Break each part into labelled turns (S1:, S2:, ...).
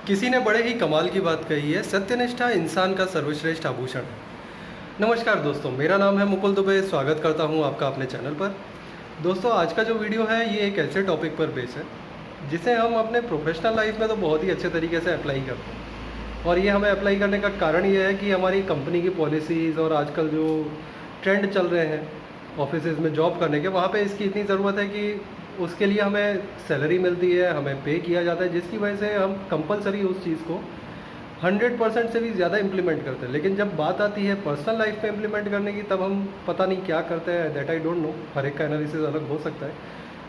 S1: किसी ने बड़े ही कमाल की बात कही है, सत्यनिष्ठा इंसान का सर्वश्रेष्ठ आभूषण है। नमस्कार दोस्तों, मेरा नाम है मुकुल दुबे। स्वागत करता हूं आपका अपने चैनल पर। दोस्तों, आज का जो वीडियो है ये एक ऐसे टॉपिक पर बेस है जिसे हम अपने प्रोफेशनल लाइफ में तो बहुत ही अच्छे तरीके से अप्लाई करते हैं। और ये हमें अप्लाई करने का कारण ये है कि हमारी कंपनी की पॉलिसीज़ और आजकल जो ट्रेंड चल रहे हैं ऑफिसेज़ में जॉब करने के, वहाँ पे इसकी इतनी ज़रूरत है कि उसके लिए हमें सैलरी मिलती है, हमें पे किया जाता है, जिसकी वजह से हम कंपलसरी उस चीज़ को 100% से भी ज़्यादा इम्प्लीमेंट करते हैं। लेकिन जब बात आती है पर्सनल लाइफ में इम्प्लीमेंट करने की, तब हम पता नहीं क्या करते हैं। दैट आई डोंट नो, हर एक का एनालिसिस अलग हो सकता है।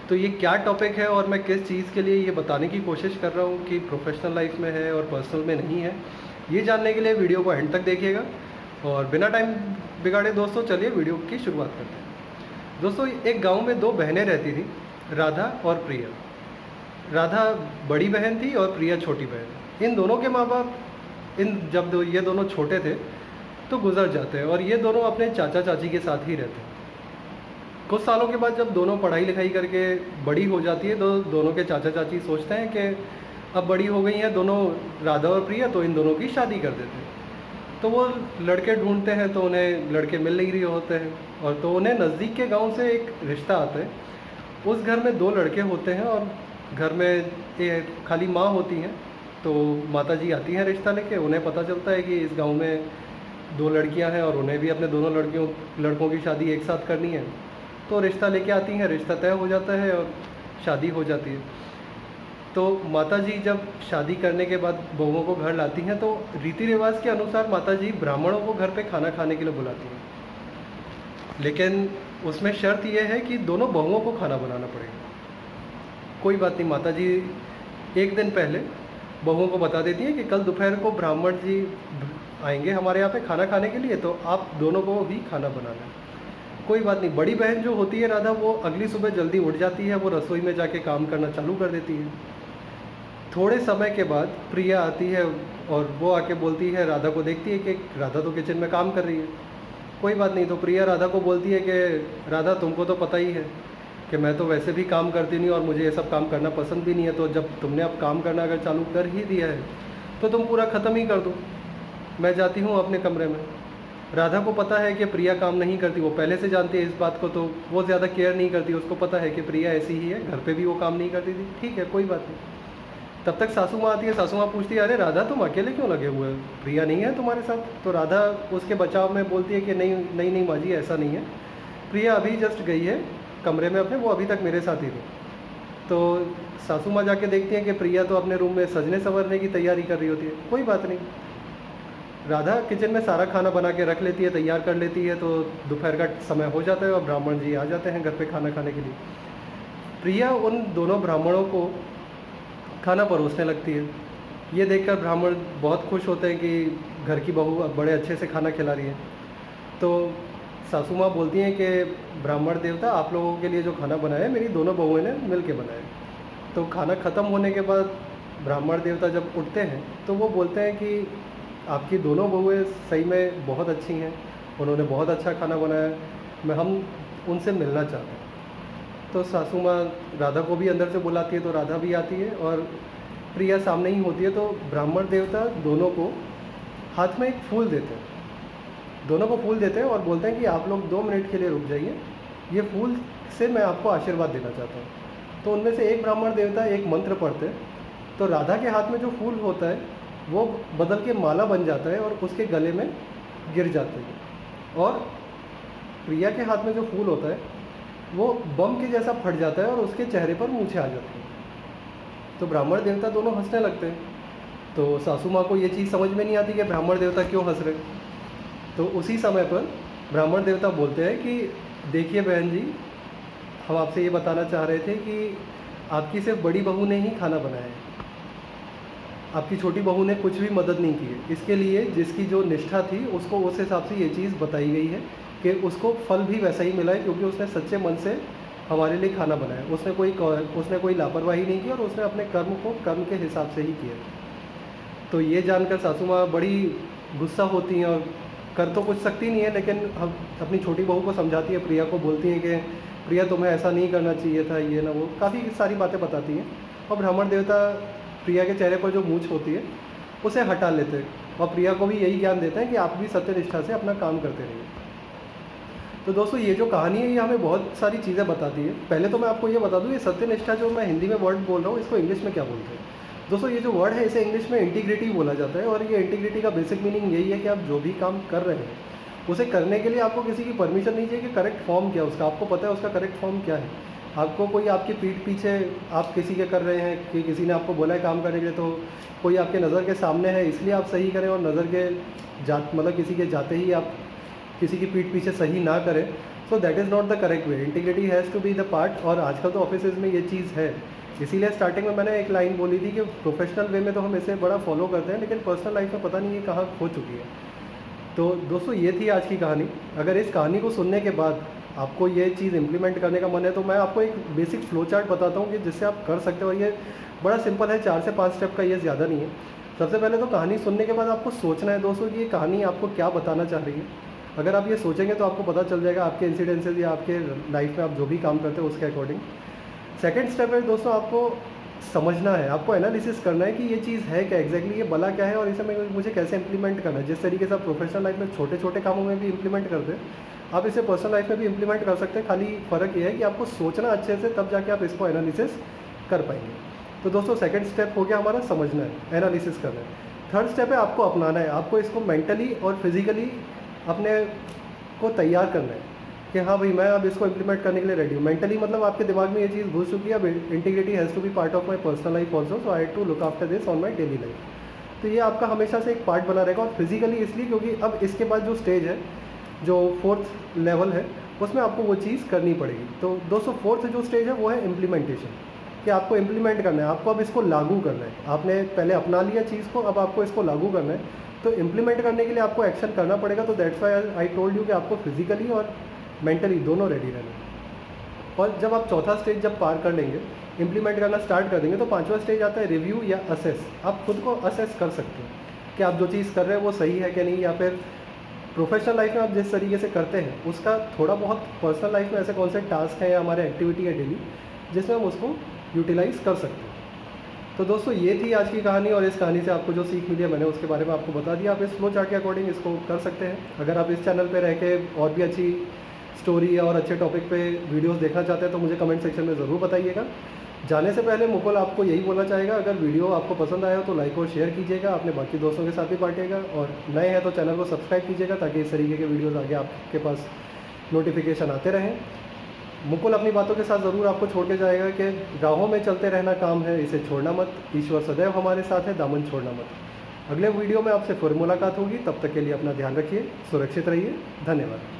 S1: तो ये क्या टॉपिक है और मैं किस चीज़ के लिए ये बताने की कोशिश कर रहा हूँ कि प्रोफेशनल लाइफ में है और पर्सनल में नहीं है, ये जानने के लिए वीडियो को एंड तक देखिएगा। और बिना टाइम बिगाड़े दोस्तों, चलिए वीडियो की शुरुआत करते हैं। दोस्तों, एक गाँव में दो बहनें रहती थी, राधा और प्रिया। राधा बड़ी बहन थी और प्रिया छोटी बहन। इन दोनों के माँ बाप ये दोनों छोटे थे तो गुजर जाते हैं और ये दोनों अपने चाचा चाची के साथ ही रहते हैं। कुछ सालों के बाद जब दोनों पढ़ाई लिखाई करके बड़ी हो जाती है तो दोनों के चाचा चाची सोचते हैं कि अब बड़ी हो गई हैं दोनों, राधा और प्रिया, तो इन दोनों की शादी कर देते हैं। तो वो लड़के ढूंढते हैं तो उन्हें लड़के मिल नहीं रहे होते हैं, और तो उन्हें नज़दीक के गांव से एक रिश्ता आता है। उस घर में दो लड़के होते हैं और घर में खाली माँ होती हैं। तो माता जी आती हैं रिश्ता लेके। उन्हें पता चलता है कि इस गांव में दो लड़कियां हैं और उन्हें भी अपने दोनों लड़कों की शादी एक साथ करनी है। तो रिश्ता लेके आती हैं, रिश्ता तय हो जाता है और शादी हो जाती है। तो माता जी जब शादी करने के बाद बहुओं को घर लाती हैं तो रीति रिवाज के अनुसार माता जी ब्राह्मणों को घर पे खाना खाने के लिए बुलाती हैं। लेकिन उसमें शर्त यह है कि दोनों बहुओं को खाना बनाना पड़ेगा। कोई बात नहीं, माता जी एक दिन पहले बहुओं को बता देती हैं कि कल दोपहर को ब्राह्मण जी आएंगे हमारे यहाँ पे खाना खाने के लिए, तो आप दोनों को भी खाना बनाना है। कोई बात नहीं, बड़ी बहन जो होती है राधा, वो अगली सुबह जल्दी उठ जाती है, वो रसोई में जाके काम करना चालू कर देती है। थोड़े समय के बाद प्रिया आती है और वो आके बोलती है, राधा को देखती है कि राधा तो किचन में काम कर रही है। कोई बात नहीं, तो प्रिया राधा को बोलती है कि राधा, तुमको तो पता ही है कि मैं तो वैसे भी काम करती नहीं और मुझे ये सब काम करना पसंद भी नहीं है। तो जब तुमने अब काम करना अगर चालू कर ही दिया है तो तुम पूरा ख़त्म ही कर दो। मैं जाती हूँ अपने कमरे में। राधा को पता है कि प्रिया काम नहीं करती, वो पहले से जानती है इस बात को, तो वो ज़्यादा केयर नहीं करती। उसको पता है कि प्रिया ऐसी ही है, घर पे भी वो काम नहीं करती थी। ठीक है, कोई बात नहीं। तब तक सासू माँ आती है। सासू माँ पूछती है, अरे राधा, तुम अकेले क्यों लगे हुए हो, प्रिया नहीं है तुम्हारे साथ? तो राधा उसके बचाव में बोलती है कि नहीं नहीं नहीं माँ जी, ऐसा नहीं है, प्रिया अभी जस्ट गई है कमरे में अपने, वो अभी तक मेरे साथ ही थी। तो सासू माँ जाके देखती हैं कि प्रिया तो अपने रूम में सजने संवरने की तैयारी कर रही होती है। कोई बात नहीं, राधा किचन में सारा खाना बना के रख लेती है, तैयार कर लेती है। तो दोपहर का समय हो जाता है और ब्राह्मण जी आ जाते हैं घर पे खाना खाने के लिए। प्रिया उन दोनों ब्राह्मणों को खाना परोसने लगती है। ये देखकर ब्राह्मण बहुत खुश होते हैं कि घर की बहू अब बड़े अच्छे से खाना खिला रही है। तो सासू माँ बोलती हैं कि ब्राह्मण देवता, आप लोगों के लिए जो खाना बनाया है मेरी दोनों बहुओं ने मिल के बनाया। तो खाना ख़त्म होने के बाद ब्राह्मण देवता जब उठते हैं तो वो बोलते हैं कि आपकी दोनों बहुएं सही में बहुत अच्छी हैं, उन्होंने बहुत अच्छा खाना बनाया, हम उनसे मिलना चाहते हैं। तो सासू माँ राधा को भी अंदर से बुलाती है, तो राधा भी आती है और प्रिया सामने ही होती है। तो ब्राह्मण देवता दोनों को हाथ में एक फूल देते हैं, दोनों को फूल देते हैं और बोलते हैं कि आप लोग 2 मिनट के लिए रुक जाइए, ये फूल से मैं आपको आशीर्वाद देना चाहता हूँ। तो उनमें से एक ब्राह्मण देवता एक मंत्र पढ़ते हैं, तो राधा के हाथ में जो फूल होता है वो बदल के माला बन जाता है और उसके गले में गिर जाते हैं। और प्रिया के हाथ में जो फूल होता है वो बम के जैसा फट जाता है और उसके चेहरे पर मूछें आ जाती हैं। तो ब्राह्मण देवता दोनों हंसने लगते हैं। तो सासू माँ को ये चीज़ समझ में नहीं आती कि ब्राह्मण देवता क्यों हंस रहे। तो उसी समय पर ब्राह्मण देवता बोलते हैं कि देखिए बहन जी, हम आपसे ये बताना चाह रहे थे कि आपकी सिर्फ बड़ी बहू ने ही खाना बनाया है, आपकी छोटी बहू ने कुछ भी मदद नहीं की है। इसके लिए जिसकी जो निष्ठा थी उसको उस हिसाब से ये चीज़ बताई गई है कि उसको फल भी वैसा ही मिला है, क्योंकि उसने सच्चे मन से हमारे लिए खाना बनाया। उसने कोई लापरवाही नहीं की और उसने अपने कर्म को कर्म के हिसाब से ही किया। तो ये जानकर सासू माँ बड़ी गुस्सा होती हैं और कर तो कुछ सकती नहीं है, लेकिन हम अपनी छोटी बहू को समझाती है, प्रिया को बोलती हैं कि प्रिया तुम्हें ऐसा नहीं करना चाहिए था, ये ना वो, काफ़ी सारी बातें बताती हैं। और ब्राह्मण देवता प्रिया के चेहरे पर जो मूंछ होती है उसे हटा लेते हैं और प्रिया को भी यही ज्ञान देते हैं कि आप भी सत्यनिष्ठा से अपना काम करते रहिए। तो दोस्तों ये जो कहानी है ये हमें बहुत सारी चीज़ें बताती है। पहले तो मैं आपको ये बता दूँ, ये सत्यनिष्ठा जो मैं हिंदी में वर्ड बोल रहा हूँ इसको इंग्लिश में क्या बोलते हैं। दोस्तों ये जो वर्ड है इसे इंग्लिश में इंटीग्रिटी बोला जाता है, और ये इंटीग्रिटी का बेसिक मीनिंग यही है कि आप जो भी काम कर रहे हैं उसे करने के लिए आपको किसी की परमिशन नहीं चाहिए कि करेक्ट फॉर्म क्या है उसका, आपको पता है उसका करेक्ट फॉर्म क्या है। आपको कोई आपकी पीठ पीछे आप किसी के कर रहे हैं कि किसी ने आपको बोला है काम करने के लिए, तो कोई आपके नज़र के सामने है इसलिए आप सही करें, और नज़र के मतलब किसी के जाते ही आप किसी की पीठ पीछे सही ना करें, so that is not the correct way. Integrity has to be the part, और आजकल तो ऑफिस में ये चीज़ है। इसीलिए स्टार्टिंग में मैंने एक लाइन बोली थी कि प्रोफेशनल वे में तो हम इसे बड़ा फॉलो करते हैं, लेकिन पर्सनल लाइफ में पता नहीं ये कहाँ खो चुकी है। तो दोस्तों ये थी आज की कहानी। अगर इस कहानी को सुनने के बाद आपको ये चीज़ इम्प्लीमेंट करने का मन है तो मैं आपको एक बेसिक फ्लो चार्ट बताता हूँ कि जिससे आप कर सकते हो। ये बड़ा सिंपल है, 4 से 5 स्टेप का, ये ज़्यादा नहीं है। सबसे पहले तो कहानी सुनने के बाद आपको सोचना है दोस्तों कि ये कहानी आपको क्या बताना चाह रही है। अगर आप ये सोचेंगे तो आपको पता चल जाएगा आपके इंसिडेंसेस या आपके लाइफ में आप जो भी काम करते हो उसके अकॉर्डिंग। सेकेंड स्टेप है दोस्तों, आपको समझना है, आपको एनालिसिस करना है कि ये चीज़ है क्या एग्जैक्टली, ये भला क्या है और इसे मुझे कैसे इंप्लीमेंट करना है। जिस तरीके से आप प्रोफेशनल लाइफ में छोटे छोटे कामों में भी इंप्लीमेंट करते हैं, आप इसे पर्सनल लाइफ में भी इंप्लीमेंट कर सकते हैं। खाली फ़र्क ये है कि आपको सोचना अच्छे से, तब जाके आप इसको एनालिसिस कर पाएंगे। तो दोस्तों सेकंड स्टेप हो गया हमारा समझना है, एनालिसिस करना है। थर्ड स्टेप है आपको अपनाना है, आपको इसको मेंटली और फिजिकली अपने को तैयार करना है कि हाँ भाई मैं अब इसको इंप्लीमेंट करने के लिए रेडी हूँ। मेंटली मतलब आपके दिमाग में ये चीज़ घुस चुकी है, अब integrity has to be part of my personal life also, so I have to look after this on my daily life. तो ये आपका हमेशा से एक पार्ट बना रहेगा। और फिजिकली इसलिए क्योंकि अब इसके बाद जो स्टेज है, जो 4th लेवल है, उसमें आपको वो चीज़ करनी पड़ेगी। तो दोस्तों 4th जो स्टेज है वो है इम्प्लीमेंटेशन, कि आपको इम्प्लीमेंट करना है, आपको अब इसको लागू करना है। आपने पहले अपना लिया चीज़ को, अब आपको इसको लागू करना है। तो इम्प्लीमेंट करने के लिए आपको एक्शन करना पड़ेगा। तो that's why I told you कि आपको फिजिकली और मेंटली दोनों रेडी रहना है। और जब आप चौथा स्टेज जब पार कर लेंगे, इम्प्लीमेंट करना स्टार्ट कर देंगे, तो 5वां स्टेज आता है रिव्यू या असेस। आप खुद को असेस कर सकते हैं कि आप जो चीज़ कर रहे हैं वो सही है कि नहीं, या फिर प्रोफेशनल लाइफ में आप जिस तरीके से करते हैं उसका थोड़ा बहुत पर्सनल लाइफ में ऐसे कौन से टास्क हैं या हमारे एक्टिविटी है डेली जिसमें हम उसको यूटिलाइज़ कर सकते हैं। तो दोस्तों ये थी आज की कहानी, और इस कहानी से आपको जो सीख मिली है मैंने उसके बारे में आपको बता दिया। आप इस फ्लो चार्ट के अकॉर्डिंग इसको कर सकते हैं। अगर आप इस चैनल पे रह के और भी अच्छी स्टोरी और अच्छे टॉपिक पे वीडियोस देखना चाहते हैं तो मुझे कमेंट सेक्शन में ज़रूर बताइएगा। जाने से पहले मुकुल आपको यही बोलना चाहेगा, अगर वीडियो आपको पसंद आया हो तो लाइक और शेयर कीजिएगा, अपने बाकी दोस्तों के साथ भी बांटिएगा, और नए हैं तो चैनल को सब्सक्राइब कीजिएगा ताकि इस तरीके के वीडियोज़ आगे आपके पास नोटिफिकेशन आते रहें। मुकुल अपनी बातों के साथ ज़रूर आपको छोड़ के जाएगा कि राहों में चलते रहना काम है, इसे छोड़ना मत, ईश्वर सदैव हमारे साथ है, दामन छोड़ना मत। अगले वीडियो में आपसे फिर मुलाकात होगी, तब तक के लिए अपना ध्यान रखिए, सुरक्षित रहिए, धन्यवाद।